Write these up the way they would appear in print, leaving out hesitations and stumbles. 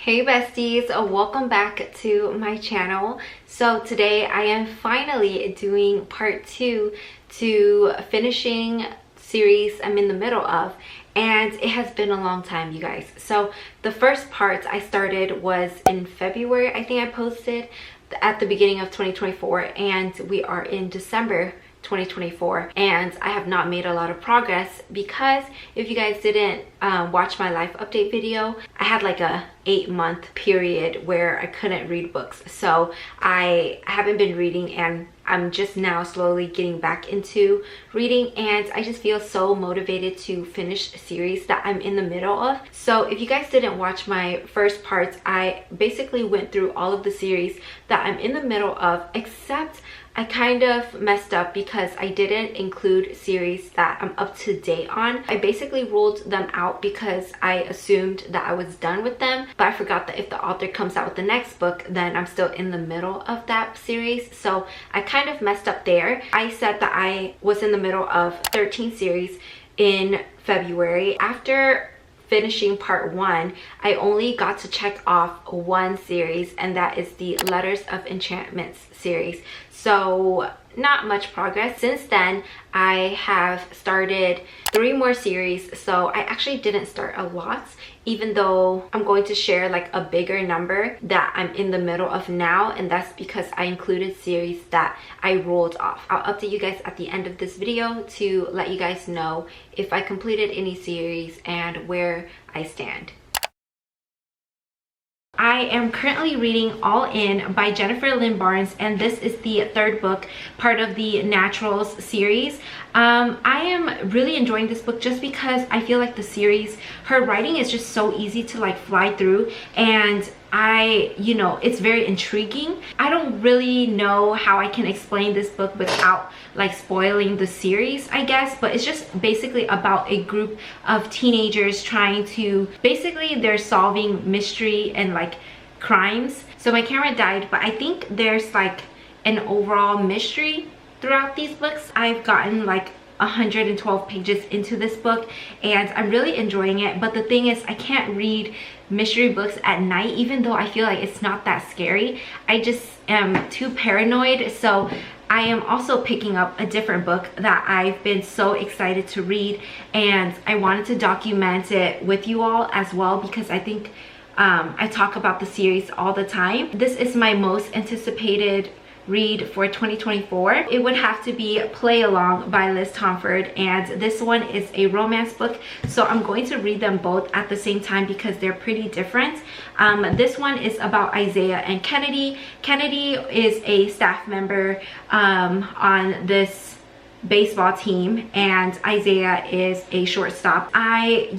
Hey besties, welcome back to my channel. So today I am finally doing part 2 to finishing series I'm in the middle of, and it has been a long time, you guys. So the first part I started was in February. I think I posted at the beginning of 2024, and we are in December 2024, and I have not made a lot of progress because if you guys didn't watch my life update video, I had like a 8-month period where I couldn't read books. So I haven't been reading, and I'm just now slowly getting back into reading, and I just feel so motivated to finish a series that I'm in the middle of. So if you guys didn't watch my first parts, I basically went through all of the series that I'm in the middle of, except I kind of messed up because I didn't include series that I'm up to date on. I basically ruled them out because I assumed that I was done with them, but I forgot that if the author comes out with the next book, then I'm still in the middle of that series. So I kind of messed up there. I said that I was in the middle of 13 series in February. After finishing part 1, I only got to check off one series, and that is the Letters of Enchantment series. So not much progress. Since then, I have started 3 more series, so I actually didn't start a lot, even though I'm going to share like a bigger number that I'm in the middle of now, and that's because I included series that I rolled off. I'll update you guys at the end of this video to let you guys know if I completed any series and where I stand. I am currently reading All In by Jennifer Lynn Barnes, and this is the 3rd book, part of the Naturals series. I am really enjoying this book just because I feel like the series, her writing is just so easy to like fly through, and it's very intriguing. I don't really know how I can explain this book without like spoiling the series, I guess, but it's just basically about a group of teenagers trying to, basically they're solving mystery and like crimes. So my camera died, but I think there's like an overall mystery throughout these books. I've gotten like 112 pages into this book, and I'm really enjoying it. But the thing is, I can't read mystery books at night, even though I feel like it's not that scary. I just am too paranoid. So I am also picking up a different book that I've been so excited to read, and I wanted to document it with you all as well because I think I talk about the series all the time. This is my most anticipated read for 2024. It would have to be Play Along by Liz Tomford, and this one is a romance book, so I'm going to read them both at the same time because they're pretty different. This one is about Isaiah and Kennedy. Kennedy is a staff member on this baseball team, and Isaiah is a shortstop. I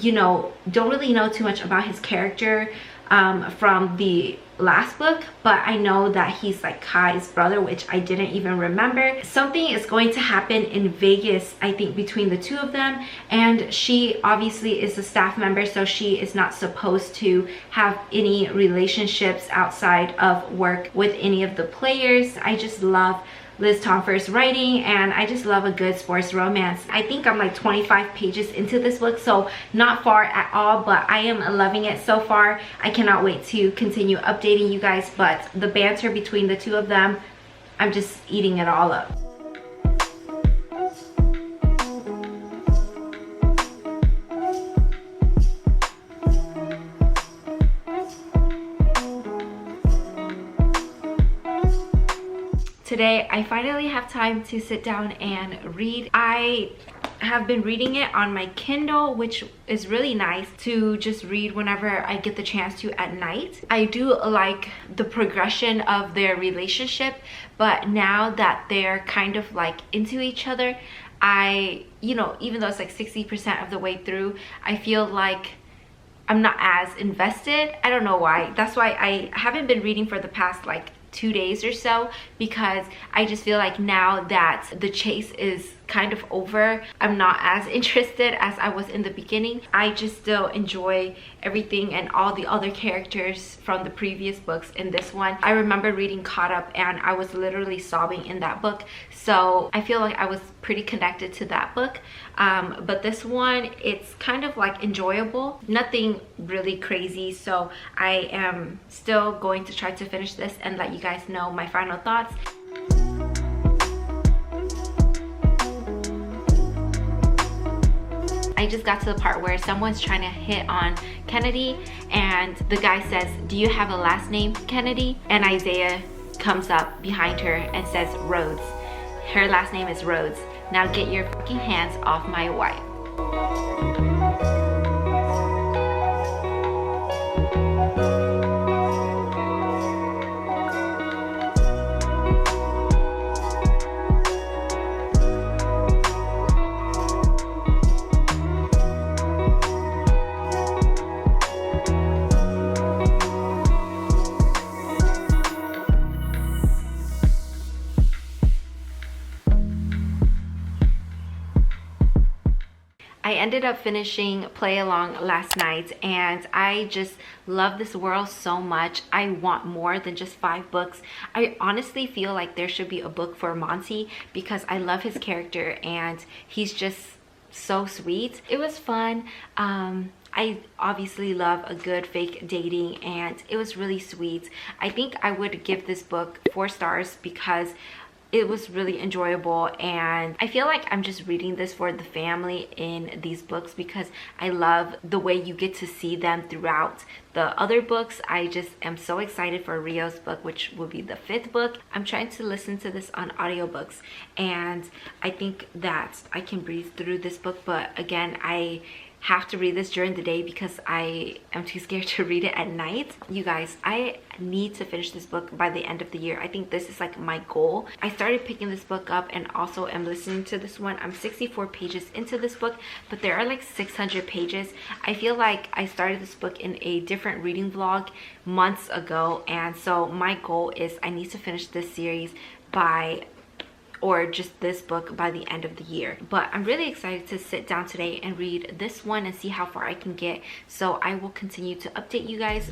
don't really know too much about his character from the last book, but I know that he's like Kai's brother, which I didn't even remember. Something is going to happen in Vegas, I think, between the two of them, and she obviously is a staff member, so she is not supposed to have any relationships outside of work with any of the players. I just love Liz Tomford's writing, and I just love a good sports romance. I think I'm like 25 pages into this book, so not far at all, but I am loving it so far. I cannot wait to continue updating you guys, but the banter between the two of them, I'm just eating it all up. Today, I finally have time to sit down and read. I have been reading it on my Kindle, which is really nice to just read whenever I get the chance to at night. I do like the progression of their relationship, but now that they're kind of like into each other, even though it's like 60% of the way through, I feel like I'm not as invested. I don't know why. That's why I haven't been reading for the past like 2 days or so, because I just feel like now that the chase is kind of over. I'm not as interested as I was in the beginning. I just still enjoy everything and all the other characters from the previous books in this one. I remember reading Caught Up and I was literally sobbing in that book, so I feel like I was pretty connected to that book. But this one, it's kind of like enjoyable, nothing really crazy, so I am still going to try to finish this and let you guys know my final thoughts. I just got to the part where someone's trying to hit on Kennedy and the guy says, "Do you have a last name, Kennedy?" And Isaiah comes up behind her and says, "Rhodes. Her last name is Rhodes. Now get your fucking hands off my wife." I ended up finishing Play Along last night and I just love this world so much. I want more than just 5 books. I honestly feel like there should be a book for Monty because I love his character and he's just so sweet. It was fun. I obviously love a good fake dating and it was really sweet. I think I would give this book 4 stars because it was really enjoyable, and I feel like I'm just reading this for the family in these books because I love the way you get to see them throughout the other books. I just am so excited for Rio's book, which will be the 5th book. I'm trying to listen to this on audiobooks and I think that I can breeze through this book, but again, I have to read this during the day because I am too scared to read it at night. You guys, I need to finish this book by the end of the year. I think this is like my goal. I started picking this book up and also am listening to this one. I'm 64 pages into this book, but there are like 600 pages. I feel like I started this book in a different reading vlog months ago, and so my goal is I need to finish this series by or just this book by the end of the year. But I'm really excited to sit down today and read this one and see how far I can get, so I will continue to update you guys.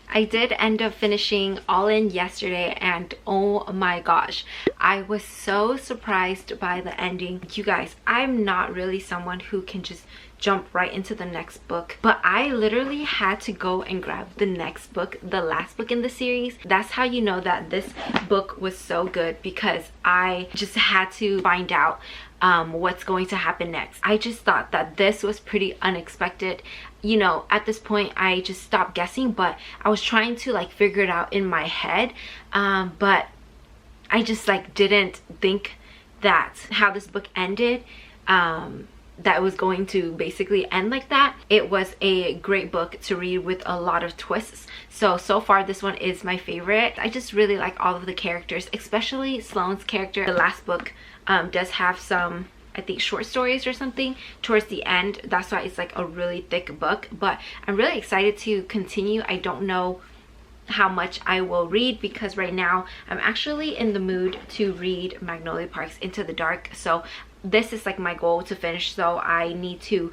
I did end up finishing All In yesterday and oh my gosh, I was so surprised by the ending. You guys, I'm not really someone who can just jump right into the next book, but I literally had to go and grab the next book, the last book in the series. That's how you know that this book was so good, because I just had to find out what's going to happen next. I just thought that this was pretty unexpected. You know, at this point I just stopped guessing, but I was trying to like figure it out in my head, but I just like didn't think that how this book ended, that was going to basically end like that. It was a great book to read with a lot of twists. So far this one is my favorite. I just really like all of the characters, especially Sloane's character. The last book does have some, I think, short stories or something towards the end. That's why it's like a really thick book, but I'm really excited to continue. I don't know how much I will read because right now I'm actually in the mood to read Magnolia Park's Into the Dark. So this is like my goal to finish, so I need to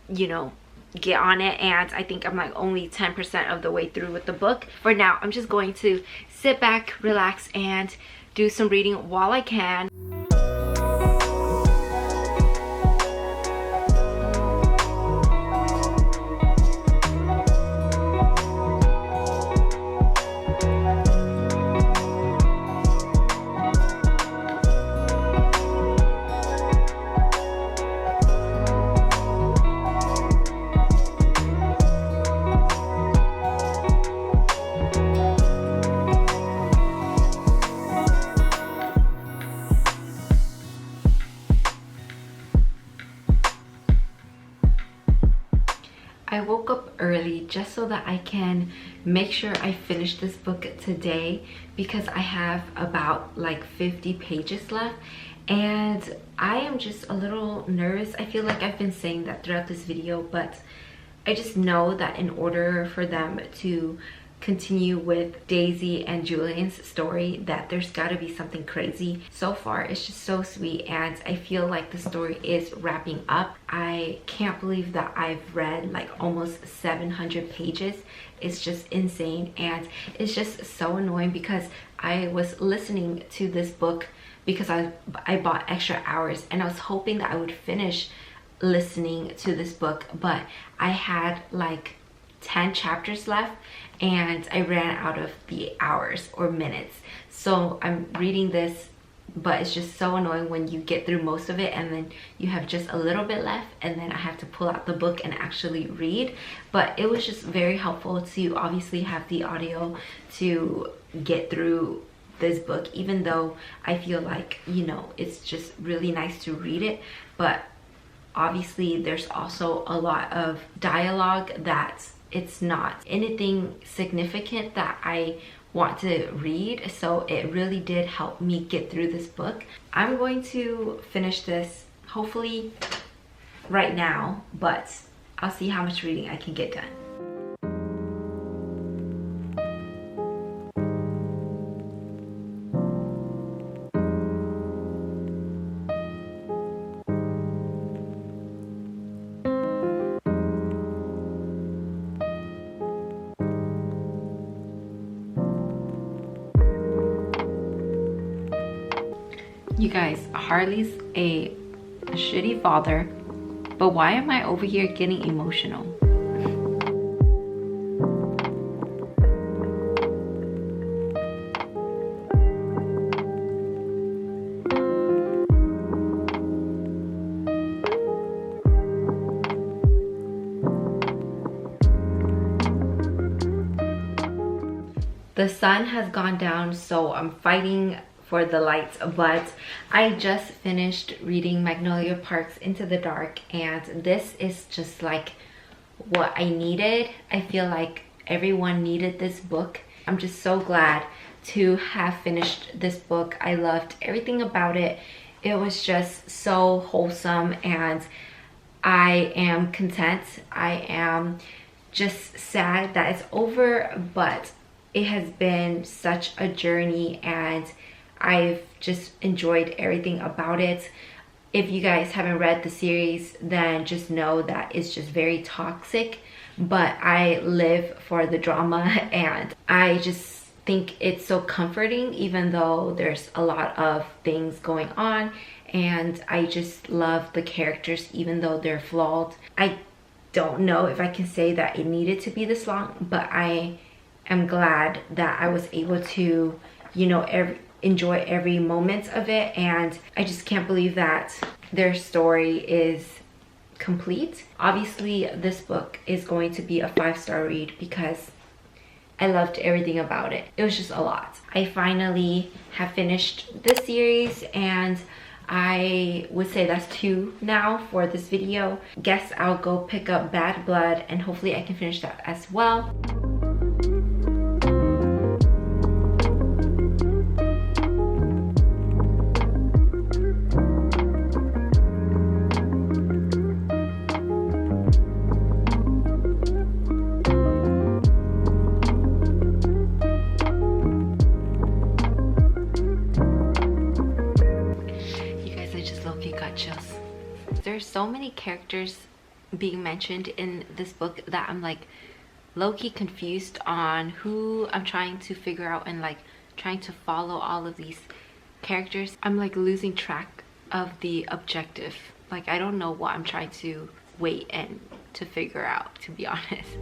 you know, get on it, and I think I'm like only 10% of the way through with the book. For now, I'm just going to sit back, relax, and do some reading while I can. I woke up early just so that I can make sure I finish this book today, because I have about like 50 pages left and I am just a little nervous. I feel like I've been saying that throughout this video, but I just know that in order for them to continue with Daisy and Julian's story, that there's got to be something crazy. So far it's just so sweet, and I feel like the story is wrapping up. I can't believe that I've read like almost 700 pages. It's just insane, and it's just so annoying because I was listening to this book because I bought extra hours, and I was hoping that I would finish listening to this book, but I had like 10 chapters left and I ran out of the hours or minutes. So I'm reading this, but it's just so annoying when you get through most of it and then you have just a little bit left, and then I have to pull out the book and actually read. But it was just very helpful to obviously have the audio to get through this book, even though I feel like, you know, it's just really nice to read it. But obviously there's also a lot of dialogue that it's not anything significant that I want to read, so it really did help me get through this book. I'm going to finish this hopefully right now, but I'll see how much reading I can get done. You guys, Harley's a shitty father, but why am I over here getting emotional? The sun has gone down, so I'm fighting for the lights, but I just finished reading Magnolia Park's Into the Dark, and this is just like what I needed. I feel like everyone needed this book. I'm just so glad to have finished this book. I loved everything about it. It was just so wholesome, and I am content. I am just sad that it's over, but it has been such a journey, and I've just enjoyed everything about it. If you guys haven't read the series, then just know that it's just very toxic, but I live for the drama, and I just think it's so comforting even though there's a lot of things going on, and I just love the characters even though they're flawed. I don't know if I can say that it needed to be this long, but I am glad that I was able to, you know, enjoy every moment of it, and I just can't believe that their story is complete. Obviously this book is going to be a 5-star read because I loved everything about it. It was just a lot. I finally have finished this series, and I would say that's 2 now for this video. Guess I'll go pick up Bad Blood, and hopefully I can finish that as well. There's so many characters being mentioned in this book that I'm like low-key confused on who I'm trying to figure out, and like trying to follow all of these characters. I'm like losing track of the objective. Like I don't know what I'm trying to wait and to figure out, to be honest.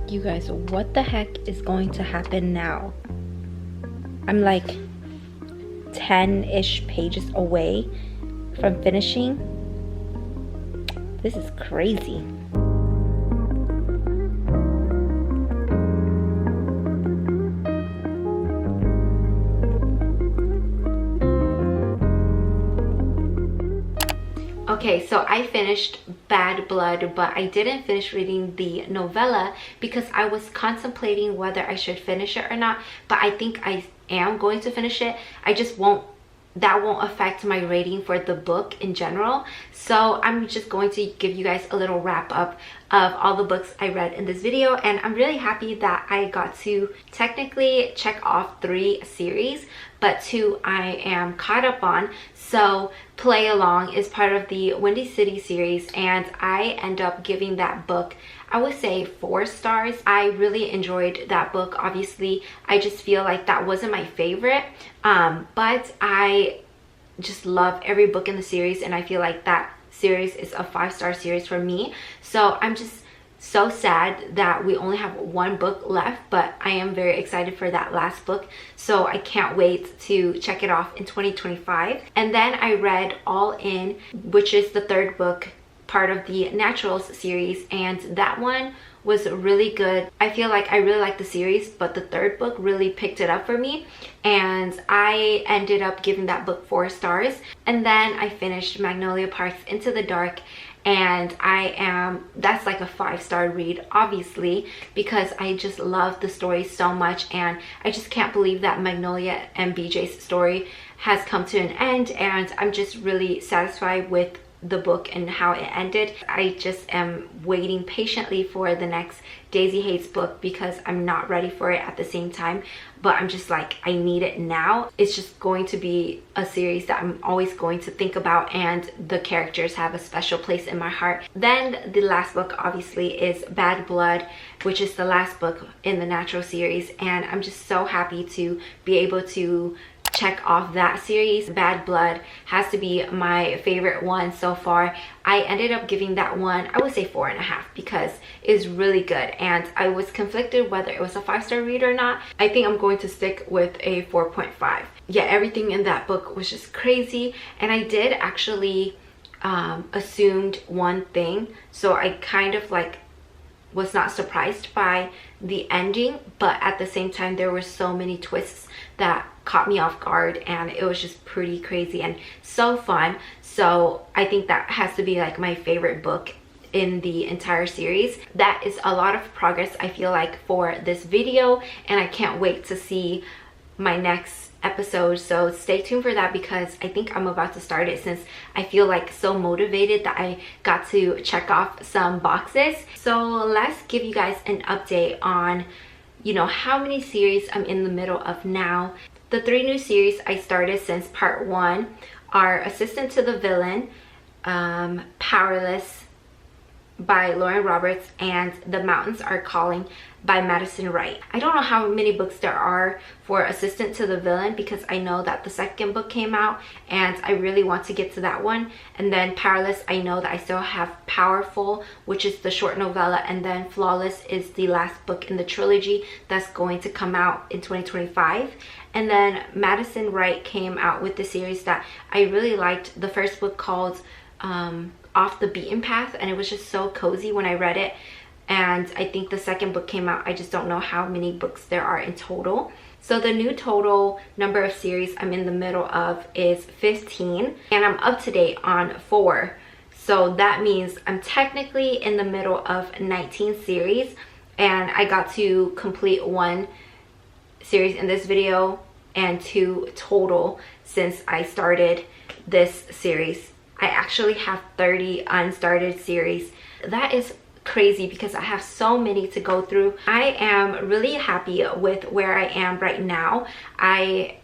You guys, what the heck is going to happen now? I'm like 10-ish pages away from finishing. This is crazy. Okay, so I finished Bad Blood, but I didn't finish reading the novella because I was contemplating whether I should finish it or not, but I think I am going to finish it. I just won't, that won't affect my rating for the book in general. So I'm just going to give you guys a little wrap up of all the books I read in this video, and I'm really happy that I got to technically check off 3 series, but 2 I am caught up on. So Play Along is part of the Windy City series, and I end up giving that book, I would say, 4 stars. I really enjoyed that book. Obviously, I just feel like that wasn't my favorite, but I just love every book in the series, and I feel like that series is a 5-star series for me. So I'm just so sad that we only have 1 book left, but I am very excited for that last book, so I can't wait to check it off in 2025. And then I read All In, which is the 3rd book, part of the Naturals series, and that one was really good. I feel like I really like the series, but the 3rd book really picked it up for me, and I ended up giving that book 4 stars. And then I finished Magnolia Park's Into the Dark, and that's like a 5-star read, obviously, because I just love the story so much, and I just can't believe that Magnolia and BJ's story has come to an end, and I'm just really satisfied with the book and how it ended. I just am waiting patiently for the next Daisy Hates book because I'm not ready for it at the same time, but I'm just like, I need it now. It's just going to be a series that I'm always going to think about, and the characters have a special place in my heart. Then the last book obviously is Bad Blood, which is the last book in the Natural series, and I'm just so happy to be able to check off that series. Bad Blood has to be my favorite one so far. I ended up giving that one, I would say 4.5, because it's really good, and I was conflicted whether it was a 5-star read or not. I think I'm going to stick with a 4.5. Yeah, everything in that book was just crazy, and I did actually assumed one thing, so I kind of like was not surprised by the ending, but at the same time there were so many twists that caught me off guard, and it was just pretty crazy and so fun. So I think that has to be like my favorite book in the entire series. That is a lot of progress, I feel like, for this video, and I can't wait to see my next episode. So stay tuned for that, because I think I'm about to start it, since I feel like so motivated that I got to check off some boxes. So let's give you guys an update on, you know, how many series I'm in the middle of now. The 3 new series I started since part 1 are Assistant to the Villain, Powerless by Lauren Roberts, and The Mountains Are Calling by Madison Wright. I don't know how many books there are for Assistant to the Villain, because I know that the 2nd book came out and I really want to get to that one. And then Powerless, I know that I still have Powerful, which is the short novella, and then Flawless is the last book in the trilogy that's going to come out in 2025. And then Madison Wright came out with the series that I really liked. The 1st book called Off the Beaten Path, and it was just so cozy when I read it. And I think the 2nd book came out. I just don't know how many books there are in total. So the new total number of series I'm in the middle of is 15, and I'm up to date on 4. So that means I'm technically in the middle of 19 series, and I got to complete 1 series in this video and 2 total since I started this series. I actually have 30 unstarted series. That is crazy because I have so many to go through. I am really happy with where I am right now. I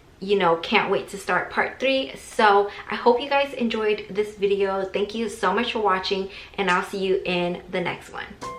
can't wait to start part 3. So I hope you guys enjoyed this video. Thank you so much for watching, and I'll see you in the next one.